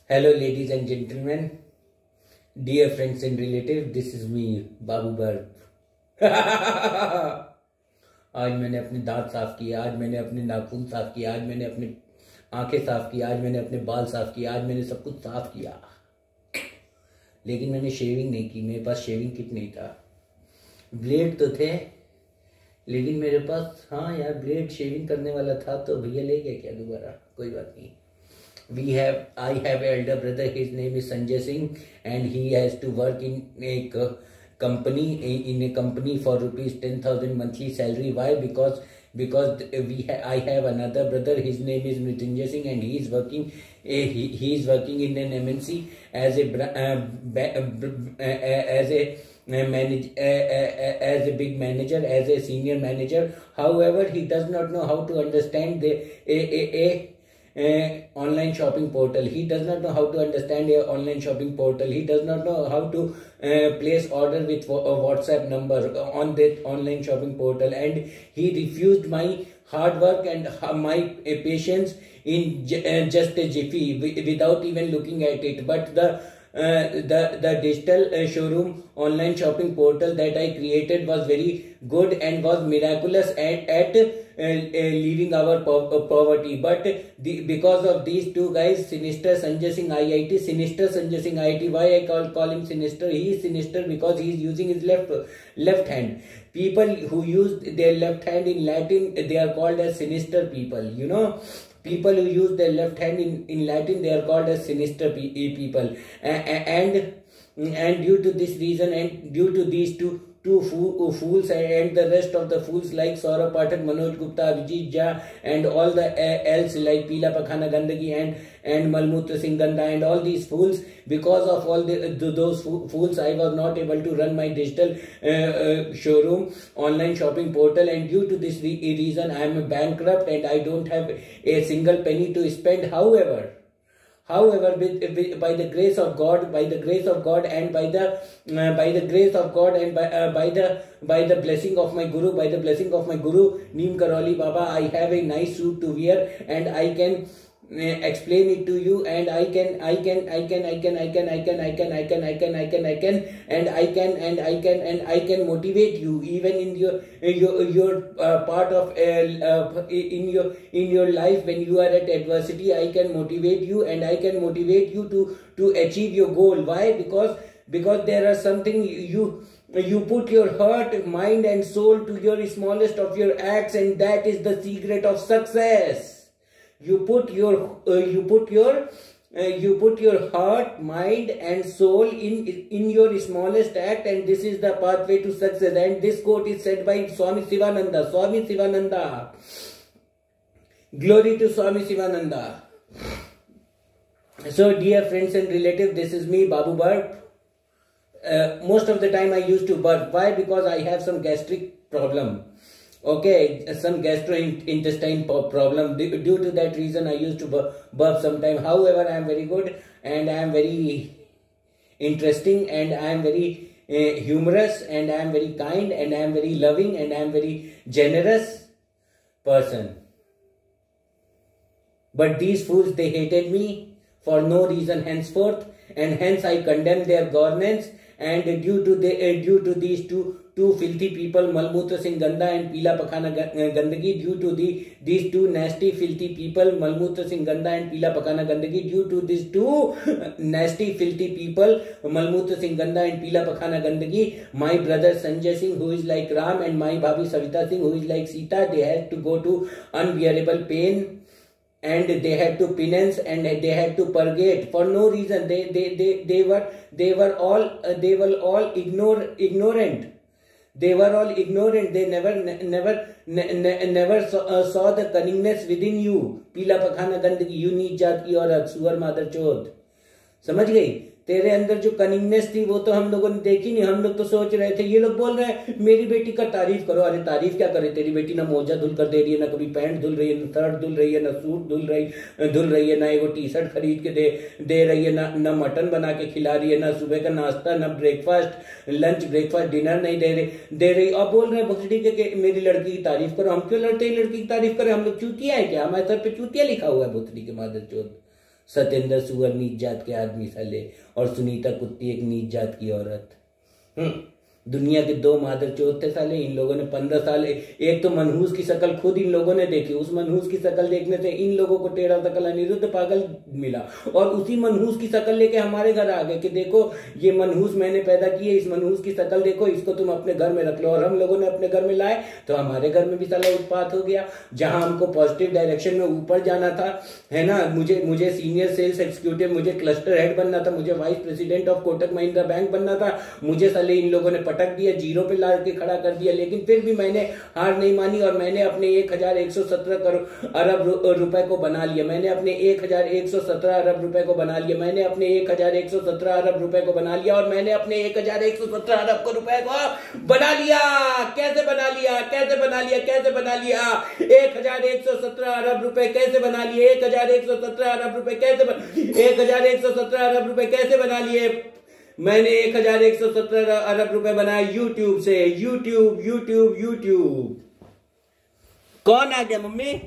Hello, ladies and gentlemen, dear friends and relatives. This is me, बाबू बर्फ. आज मैंने अपने दांत साफ किए, आज मैंने अपने नाखून साफ किए, आज मैंने अपनी आंखें साफ की, आज मैंने अपने बाल साफ किए, आज मैंने सब कुछ साफ किया. लेकिन मैंने शेविंग नहीं की. मेरे पास शेविंग किट नहीं था. ब्लेड तो थे, लेकिन मेरे पास, हाँ यार, ब्लेड शेविंग करने वाला था तो भैया ले गए क्या दोबारा. कोई बात नहीं. I have an elder brother. His name is Sanjay Singh, and he has to work in a company for rupees 10,000 monthly salary. Why? Because I have another brother. His name is Mrityunjay Singh, and he is working. He is working in an MNC as a big manager, as a senior manager. However, he does not know how to understand online shopping portal. He does not know how to understand a online shopping portal. He does not know how to place order with a WhatsApp number on that online shopping portal, and he refused my hard work and my patience in just a jiffy without even looking at it. But the digital showroom online shopping portal that I created was very good and was miraculous at leaving our poverty. But because of these two guys, Sinister Sanjay Singh IIT, Sinister Sanjay Singh IIT, why I call him Sinister? He is sinister because he is using his left hand. People who use their left hand in Latin, they are called as sinister people. You know, people who use their left hand in Latin, they are called as sinister people. And due to this reason, and due to these two fools and the rest of the fools like Saurabh Pathak, Manoj Gupta, Abhijit Jha, and all the else like Pila Pakhana Gandagi and Malmootra Singh Ganda and all these fools, because of all those fools, I was not able to run my digital showroom online shopping portal, and due to this reason I am bankrupt and I don't have a single penny to spend. However, by the grace of God, and by the grace of God and by the blessing of my Guru, Neem Karoli Baba, I have a nice suit to wear, and I can explain it to you, and I can motivate you even in your part of in your life when you are at adversity. I can motivate you, and I can motivate you to achieve your goal. Why? Because there are something you put your heart, mind and soul to your smallest of your acts, and that is the secret of success. You put your heart, mind and soul in your smallest act, and this is the pathway to success. And this quote is said by Swami Sivananda. Glory to Swami Sivananda. So dear friends and relatives, this is me, Babu Burp. Most of the time I used to burp. Why? Because I have some gastric problem. Okay, some gastrointestinal problem. Due to that reason, I used to burp sometime. However, I am very good, and I am very interesting, and I am very humorous, and I am very kind, and I am very loving, and I am very generous person. But these fools, they hated me for no reason henceforth, and hence I condemn their governance. And due to these two filthy people, Malmootra Singh Ganda and Pila Pakhana Gandagi, due to these two nasty filthy people, Malmootra Singh Ganda and Pila Pakhana Gandagi, due to these two nasty filthy people, Malmootra Singh Ganda and Pila Pakhana Gandagi, my brother Sanjay Singh, who is like Ram, and my bhabhi Savita Singh, who is like Sita, they had to go to unbearable pain, and they had to penance, and they had to purgate for no reason. They were all ignorant. They were all ignorant. They never saw the cunningness within you. Pila Pakhana Gandagi, you नीच जात की औरत, सुअर मादर चोद. समझ गई? तेरे अंदर जो कनिंगनेस थी वो तो हम लोगों ने देखी नहीं. हम लोग तो सोच रहे थे, ये लोग बोल रहे हैं मेरी बेटी का तारीफ करो. अरे तारीफ क्या करे? तेरी बेटी ना मोजा धुल कर दे रही है, ना कभी पैंट धुल रही है, ना शर्ट धुल रही है, ना सूट धुल रही है, ना एगो टी शर्ट खरीद के दे रही है, ना मटन बना के खिला रही है, ना सुबह का नाश्ता, ना ब्रेकफास्ट, लंच ब्रेकफास्ट डिनर नहीं दे रही. अब बोल रहे हैं भोसड़ी के मेरी लड़की की तारीफ करो. हम क्यों लड़ते लड़की की तारीफ करें? हम लोग चूतिया है क्या? हमारे सर पे चूतिया लिखा हुआ है भोसड़ी के मादर चोद. सत्येंद्र सुअर नीच जात के आदमी साले, और सुनीता कुत्ती एक नीच जात की औरत। दुनिया के दो मादरचोद थे साले। इन लोगों ने 15 साल, एक तो मनहूस की शक्ल खुद इन लोगों ने देखी, उस मनहूस की शक्ल देखने से इन लोगों को टेढ़ा शकल अनिरुद्ध पागल मिला, और उसी मनहूस की शक्ल लेके हमारे घर आ गए कि देखो ये मनहूस मैंने पैदा की है, इस मनहूस की शक्ल देखो, इसको तुम अपने घर में रख लो। और हम लोगों ने अपने घर में लाए तो हमारे घर में भी साला उत्पात हो गया। जहां हमको पॉजिटिव डायरेक्शन में ऊपर जाना था, है ना, मुझे सीनियर सेल्स एग्जीक्यूटिव, मुझे क्लस्टर हेड बनना था, मुझे vice president of Kotak Mahindra bank बनना था, मुझे साले इन लोगों ने पटक दिया, जीरो पे ला के खड़ा कर दिया। लेकिन फिर भी मैंने हार नहीं मानी और मैंने अपने 1117 अरब रुपए को बना लिया। मैंने अपने 1117 अरब रुपए को बना लिया। मैंने अपने 1117 अरब रुपए को बना लिया और मैंने अपने 1117 अरब को रुपए को बना लिया। कैसे बना लिया, कैसे बना लिया, कैसे बना लिया? 1117 अरब रुपए कैसे बना लिए? 1117 अरब रुपए कैसे 1117 अरब रुपए कैसे बना लिए? मैंने 1117 अरब रुपए बनाए यूट्यूब से। यूट्यूब। कौन आ गया मम्मी?